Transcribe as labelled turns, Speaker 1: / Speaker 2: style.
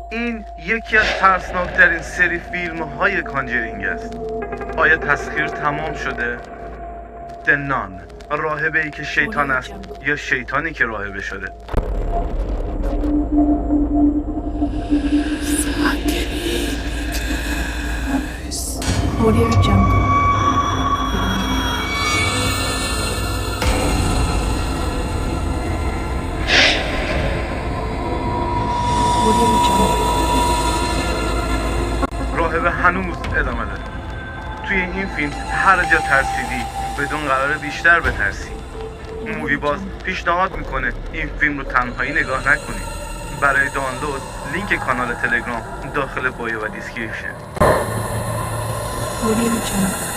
Speaker 1: این یکی از ترسناکترین سری فیلم های کانجرینگ است. آیا تسخیر تمام شده؟ دنان، راهبه ای که شیطان است یا شیطانی که راهبه شده؟
Speaker 2: Audio Jungle. Audio Jungle.
Speaker 1: راهبه هنوز ادامه داره. توی این فیلم هر جا ترسیدی بدون قرار بیشتر بترسی. مووی باز پیشنهاد میکنه این فیلم رو تنهایی نگاه نکنید. برای دانلود لینک کانال تلگرام داخل بایو و دیسکریپشن.
Speaker 2: Audio Jungle.